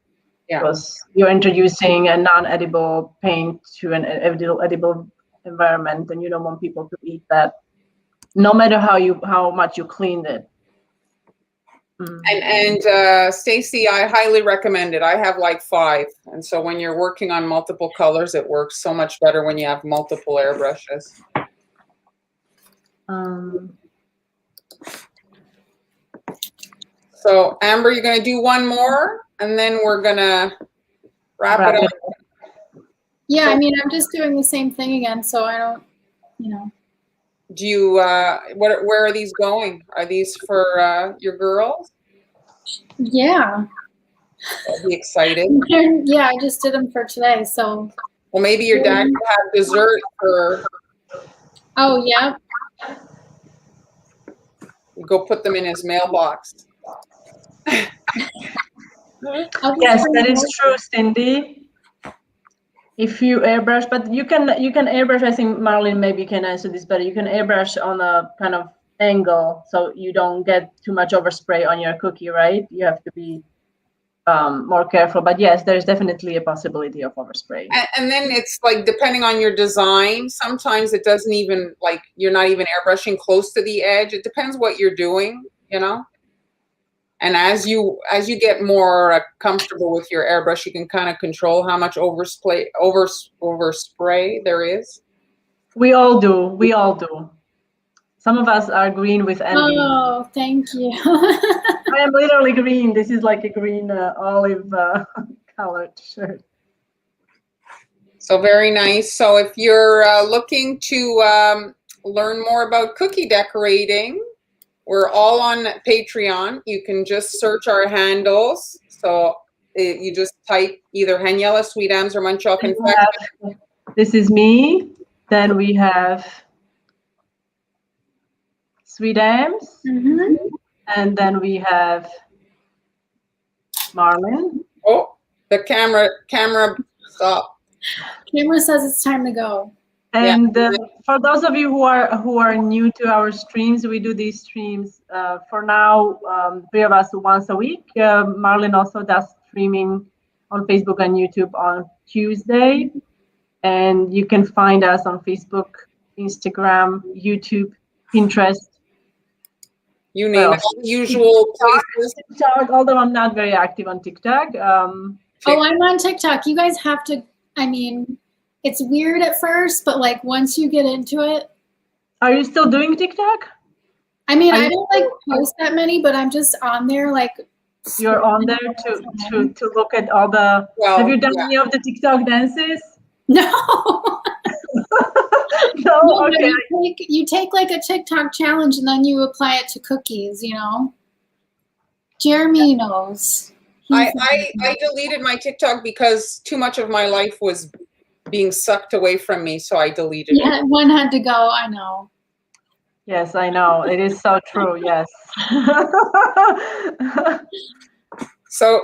Yeah. Because you're introducing a non-edible paint to an edible environment, and you don't want people to eat that, no matter how much you cleaned it. And Stacy, I highly recommend it. I have like 5, and so when you're working on multiple colors, it works so much better when you have multiple airbrushes. So Amber, you're gonna do one more, and then we're gonna wrap it up. Yeah, I mean, I'm just doing the same thing again, so I don't, Do you? Where are these going? Are these for your girls? Yeah. They'll be excited. Yeah, I just did them for today, so. Well, maybe your dad could have dessert for. Oh, yeah. Go put them in his mailbox. Yes, that is true, Cindy. If you airbrush, but you can airbrush. I think Marlene maybe can answer this better. You can airbrush on a kind of angle, so you don't get too much overspray on your cookie, right? You have to be more careful. But yes, there's definitely a possibility of overspray. And then it's like, depending on your design, sometimes it doesn't even, like, you're not even airbrushing close to the edge. It depends what you're doing, And as you get more comfortable with your airbrush, you can kind of control how much overspray there is. We all do. Some of us are green with envy. Oh, thank you. I am literally green. This is like a green olive colored shirt. So very nice. So if you're looking to learn more about cookie decorating, we're all on Patreon. You can just search our handles. So you just type either Haniela, SweetAmbs, or Montreal Confections. This is me. Then we have SweetAmbs. Mm-hmm. And then we have Marlene. Oh, the camera stop. Camera says it's time to go. And for those of you who are new to our streams, we do these streams for now, 3 of us once a week. Marlene also does streaming on Facebook and YouTube on Tuesday. And you can find us on Facebook, Instagram, YouTube, Pinterest. You name it, usual places. TikTok, although I'm not very active on TikTok. Oh, I'm on TikTok. You guys have to, I mean, it's weird at first, but like once you get into it. Are you still doing TikTok? I mean, I don't like post that many, but I'm just on there like. You're on there to look at all the. Well, have you done any of the TikTok dances? No. No, okay. You take like a TikTok challenge and then you apply it to cookies, Jeremy knows. I deleted my TikTok because too much of my life was being sucked away from me, so I deleted it. Yeah, one had to go, I know. Yes, I know. It is so true, yes. So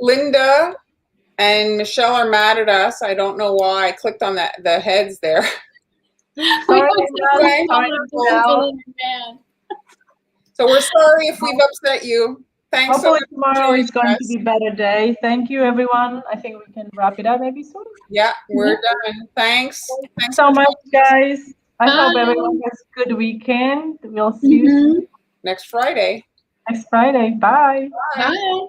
Linda and Michelle are mad at us. I don't know why. I clicked on the heads there. Sorry, so we're sorry if we've upset you. Thanks. Hopefully tomorrow is going to be a better day. Thank you, everyone. I think we can wrap it up maybe soon. Yeah, we're done. Thanks. Thanks so much, guys. I hope everyone has a good weekend. We'll see you soon. Next Friday. Next Friday. Bye. Bye.